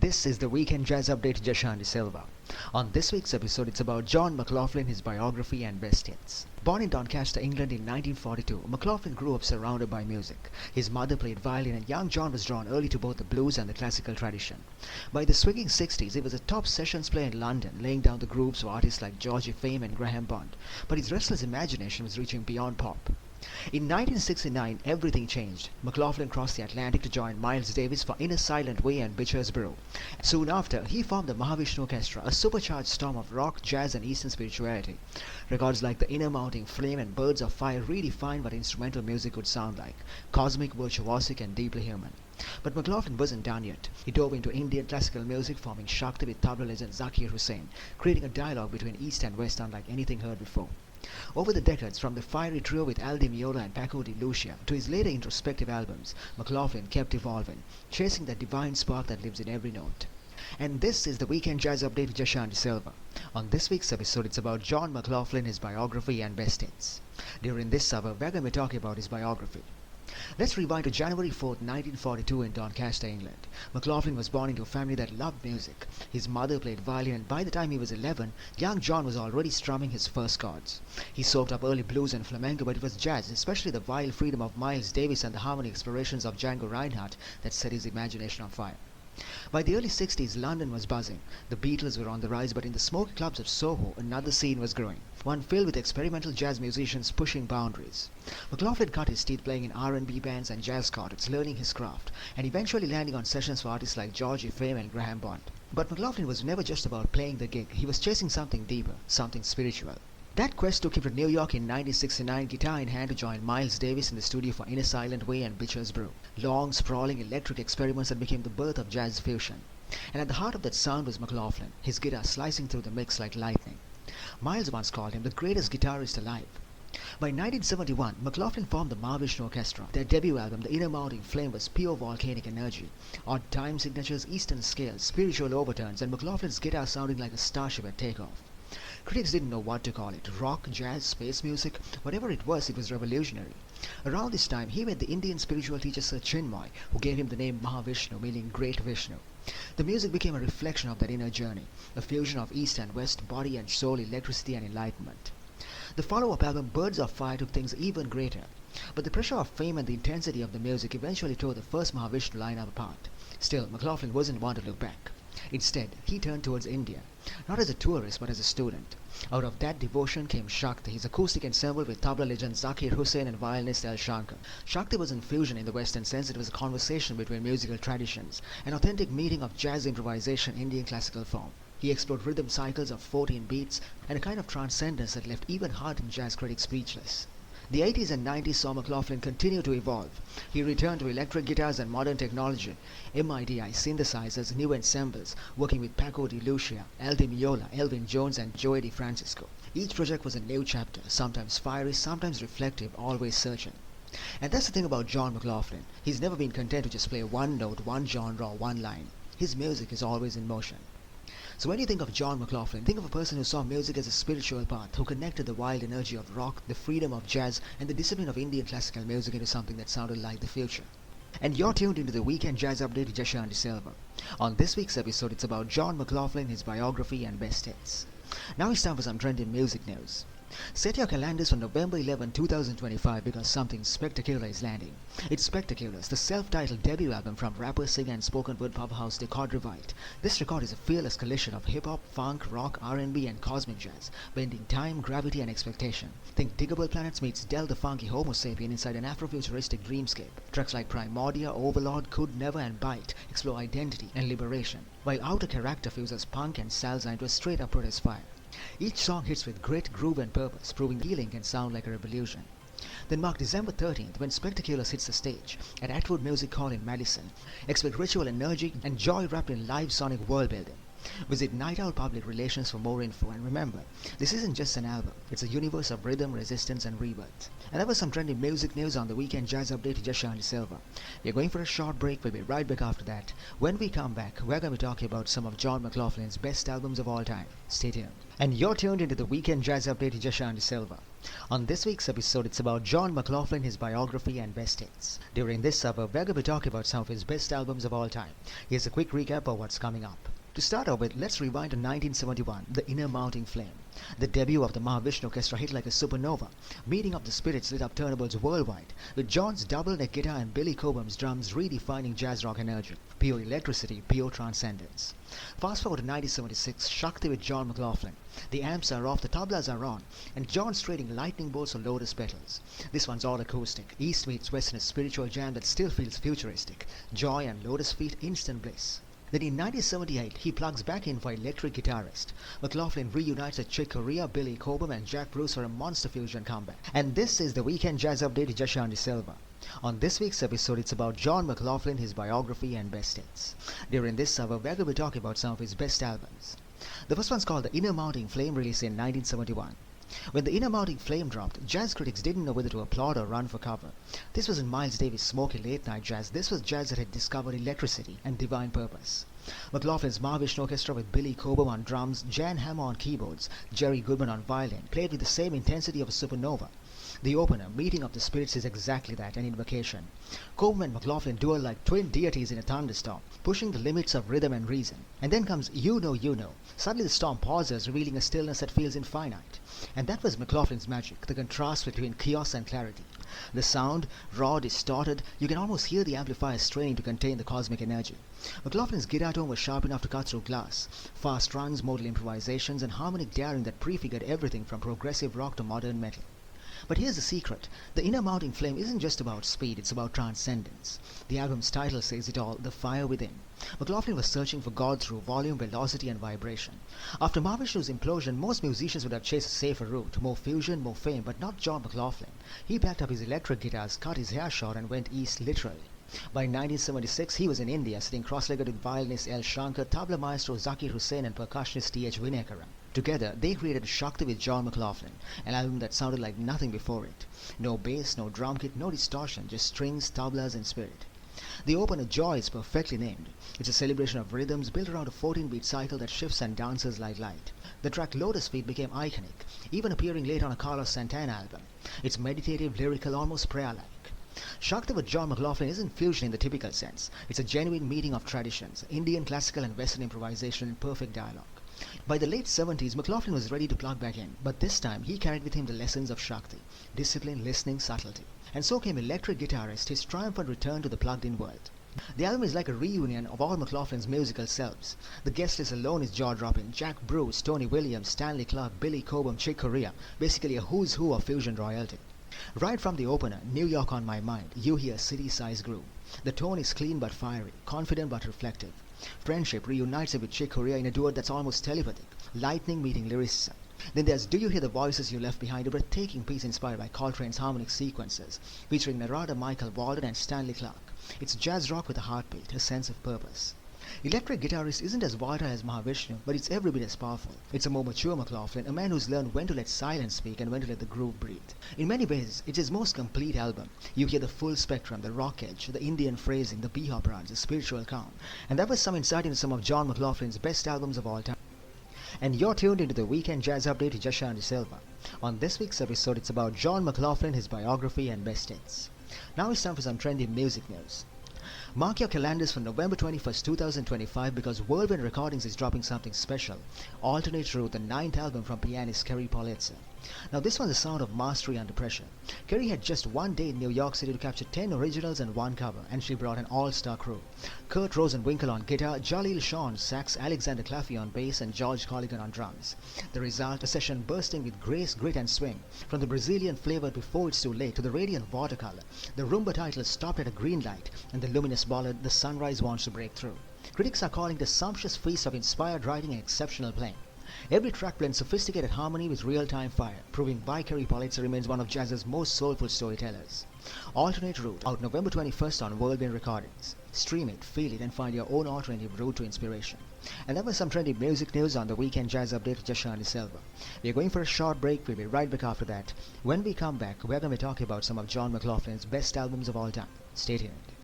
This is the Weekend Jazz Update Jashanti Silva. On this week's episode, it's about John McLaughlin, his biography and best hits. Born in Doncaster, England in 1942, McLaughlin grew up surrounded by music. His mother played violin and young John was drawn early to both the blues and the classical tradition. By the swinging 60s, he was a top sessions player in London, laying down the grooves for artists like George Fame and Graham Bond. But his restless imagination was reaching beyond pop. In 1969, everything changed. McLaughlin crossed the Atlantic to join Miles Davis for In a Silent Way and Bitches Brew. Soon after, he formed the Mahavishnu Orchestra, a supercharged storm of rock, jazz and Eastern spirituality. Records like The Inner Mounting Flame and Birds of Fire redefined what instrumental music could sound like: cosmic, virtuosic and deeply human. But McLaughlin wasn't done yet. He dove into Indian classical music, forming Shakti with tabla legend Zakir Hussain, creating a dialogue between East and West unlike anything heard before. Over the decades, from the fiery trio with Al Di Meola and Paco de Lucia to his later introspective albums, McLaughlin kept evolving, chasing that divine spark that lives in every note. And this is the Weekend Jazz Update with Jashanti Silva. On this week's episode, it's about John McLaughlin, his biography and best hits. During this hour, we're going to be talking about his biography. Let's rewind to January 4th, 1942 in Doncaster, England. McLaughlin was born into a family that loved music. His mother played violin and by the time he was 11, young John was already strumming his first chords. He soaked up early blues and flamenco, but it was jazz, especially the wild freedom of Miles Davis and the harmonic explorations of Django Reinhardt, that set his imagination on fire. By the early 60s, London was buzzing. The Beatles were on the rise, but in the smoky clubs of Soho, another scene was growing, one filled with experimental jazz musicians pushing boundaries. McLaughlin cut his teeth playing in R&B bands and jazz quartets, learning his craft, and eventually landing on sessions for artists like George Fame and Graham Bond. But McLaughlin was never just about playing the gig. He was chasing something deeper, something spiritual. That quest took him to New York in 1969, guitar in hand, to join Miles Davis in the studio for In a Silent Way and Bitches Brew. Long, sprawling electric experiments that became the birth of jazz fusion. And at the heart of that sound was McLaughlin, his guitar slicing through the mix like lightning. Miles once called him the greatest guitarist alive. By 1971, McLaughlin formed the Mahavishnu Orchestra. Their debut album, The Inner Mounting Flame, was pure volcanic energy. Odd time signatures, Eastern scales, spiritual overtones, and McLaughlin's guitar sounding like a starship at takeoff. Critics didn't know what to call it: rock, jazz, space music, whatever it was revolutionary. Around this time, he met the Indian spiritual teacher Sir Chinmoy, who gave him the name Mahavishnu, meaning Great Vishnu. The music became a reflection of that inner journey, a fusion of East and West, body and soul, electricity and enlightenment. The follow-up album, Birds of Fire, took things even greater. But the pressure of fame and the intensity of the music eventually tore the first Mahavishnu lineup apart. Still, McLaughlin wasn't one to look back. Instead, he turned towards India, not as a tourist but as a student. Out of that devotion came Shakti, his acoustic ensemble with tabla legend Zakir Hussain and violinist L. Shankar. Shakti was an fusion in the Western sense. It was a conversation between musical traditions, an authentic meeting of jazz improvisation, Indian classical form. He explored rhythm cycles of 14 beats and a kind of transcendence that left even hardened jazz critics speechless. The 80s and 90s saw McLaughlin continue to evolve. He returned to electric guitars and modern technology, MIDI synthesizers, new ensembles, working with Paco de Lucia, Al Di Meola, Elvin Jones and Joey DeFrancisco. Each project was a new chapter, sometimes fiery, sometimes reflective, always searching. And that's the thing about John McLaughlin. He's never been content to just play one note, one genre or one line. His music is always in motion. So when you think of John McLaughlin, think of a person who saw music as a spiritual path, who connected the wild energy of rock, the freedom of jazz, and the discipline of Indian classical music into something that sounded like the future. And you're tuned into the Weekend Jazz Update with Jashanti Silva. On this week's episode, it's about John McLaughlin, his biography and best hits. Now it's time for some trending music news. Set your calendars for November 11, 2025 because something spectacular is landing. It's Spectaculars, the self-titled debut album from rapper, singer and spoken word powerhouse Zakir Hussain. This record is a fearless collision of hip-hop, funk, rock, R&B and cosmic jazz, blending time, gravity and expectation. Think Diggable Planets meets Del the Funky Homo Sapien inside an Afrofuturistic dreamscape. Tracks like Primordia, Overlord, Could Never and Bite explore identity and liberation, while Outer Character fuses punk and salsa into a straight-up protest fire. Each song hits with grit, groove and purpose, proving healing can sound like a revolution. Then mark December 13th when Spectaculars hits the stage at Atwood Music Hall in Madison. Expect ritual energy and joy wrapped in live sonic world building. Visit Night Owl Public Relations for more info, and remember, this isn't just an album, it's a universe of rhythm, resistance and rebirth. And that was some trending music news on the Weekend Jazz Update to Jashan Silva. We're going for a short break, we'll be right back after that. When we come back, we're going to be talking about some of John McLaughlin's best albums of all time. Stay tuned. And you're tuned into the Weekend Jazz Update to Jashan Silva. On this week's episode, it's about John McLaughlin, his biography and best hits. During this hour, we're going to be talking about some of his best albums of all time. Here's a quick recap of what's coming up. To start off with, let's rewind to 1971, The Inner Mounting Flame. The debut of the Mahavishnu Orchestra hit like a supernova. Meeting of the Spirits lit up turntables worldwide, with John's double-neck guitar and Billy Cobham's drums redefining jazz rock energy. Pure electricity, pure transcendence. Fast forward to 1976, Shakti with John McLaughlin. The amps are off, the tablas are on, and John's trading lightning bolts on Lotus pedals. This one's all acoustic. East meets West in a spiritual jam that still feels futuristic. Joy and Lotus feet, instant bliss. Then in 1978, he plugs back in for electric guitarist. McLaughlin reunites with Chick Corea, Billy Cobham and Jack Bruce for a monster fusion comeback. And this is the Weekend Jazz Update to Jashan Silva. On this week's episode, it's about John McLaughlin, his biography and best hits. During this hour, we're going to be talking about some of his best albums. The first one's called The Inner Mounting Flame, released in 1971. When The Inner Mounting Flame dropped, jazz critics didn't know whether to applaud or run for cover. This wasn't Miles Davis' smoky late-night jazz, this was jazz that had discovered electricity and divine purpose. McLaughlin's Mahavishnu Orchestra with Billy Cobham on drums, Jan Hammer on keyboards, Jerry Goodman on violin, played with the same intensity of a supernova. The opener, Meeting of the Spirits, is exactly that, an invocation. Cobham and McLaughlin duel like twin deities in a thunderstorm, pushing the limits of rhythm and reason. And then comes You Know, You Know. Suddenly the storm pauses, revealing a stillness that feels infinite. And that was McLaughlin's magic, the contrast between chaos and clarity. The sound, raw, distorted, you can almost hear the amplifier straining to contain the cosmic energy. McLaughlin's guitar tone was sharp enough to cut through glass. Fast runs, modal improvisations, and harmonic daring that prefigured everything from progressive rock to modern metal. But here's the secret. The Inner Mounting Flame isn't just about speed, it's about transcendence. The album's title says it all, The Fire Within. McLaughlin was searching for God through volume, velocity and vibration. After Mahavishnu's implosion, most musicians would have chased a safer route, more fusion, more fame, but not John McLaughlin. He packed up his electric guitars, cut his hair short and went east literally. By 1976, he was in India, sitting cross-legged with violinist L. Shankar, tabla maestro Zakir Hussain and percussionist T.H. Vinayakaran. Together, they created Shakti with John McLaughlin, an album that sounded like nothing before it. No bass, no drum kit, no distortion, just strings, tablas and spirit. The opener, Joy, is perfectly named. It's a celebration of rhythms built around a 14-beat cycle that shifts and dances like light. The track Lotus Feet became iconic, even appearing late on a Carlos Santana album. It's meditative, lyrical, almost prayer-like. Shakti with John McLaughlin isn't fusion in the typical sense. It's a genuine meeting of traditions, Indian classical and Western improvisation in perfect dialogue. By the late 70s, McLaughlin was ready to plug back in, but this time he carried with him the lessons of Shakti, discipline, listening, subtlety. And so came Electric Guitarist, his triumphant return to the plugged-in world. The album is like a reunion of all McLaughlin's musical selves. The guest list alone is jaw-dropping. Jack Bruce, Tony Williams, Stanley Clarke, Billy Cobham, Chick Corea, basically a who's who of fusion royalty. Right from the opener, New York on My Mind, you hear city-size groove. The tone is clean but fiery, confident but reflective. Friendship reunites it with Chick Corea in a duet that's almost telepathic, lightning meeting lyricism. Then there's Do You Hear the Voices You Left Behind, a breathtaking piece inspired by Coltrane's harmonic sequences, featuring Narada Michael Walden and Stanley Clarke. It's jazz rock with a heartbeat, a sense of purpose. Electric Guitarist isn't as vital as Mahavishnu, but it's every bit as powerful. It's a more mature McLaughlin, a man who's learned when to let silence speak and when to let the groove breathe. In many ways, it's his most complete album. You hear the full spectrum, the rock edge, the Indian phrasing, the bebop runs, the spiritual calm. And that was some insight into some of John McLaughlin's best albums of all time. And you're tuned into the Weekend Jazz Update to Jashan Silva. On this week's episode, it's about John McLaughlin, his biography and best hits. Now it's time for some trendy music news. Mark your calendars for November 21st, 2025 because Whirlwind Recordings is dropping something special. Alternate Route, the 9th album from pianist Kerry Politzer. Now this was the sound of mastery under pressure. Kerry had just one day in New York City to capture 10 originals and one cover, and she brought an all-star crew. Kurt Rosenwinkel on guitar, Jalil Shah on sax, Alexander Claffey on bass, and George Colligan on drums. The result, a session bursting with grace, grit and swing. From the Brazilian flavor Before It's Too Late to the radiant watercolor, the rumba title stopped at a green light, and the luminous ballad The Sunrise Wants to Break Through. Critics are calling it a sumptuous feast of inspired writing and exceptional playing. Every track blends sophisticated harmony with real-time fire, proving why Kerry Politzer remains one of jazz's most soulful storytellers. Alternate Route, out November 21st on Whirlwind Recordings. Stream it, feel it, and find your own alternative route to inspiration. And that was some trendy music news on the Weekend Jazz Update with Jashan Silva. We're going for a short break. We'll be right back after that. When we come back, we're going to be talking about some of John McLaughlin's best albums of all time. Stay tuned.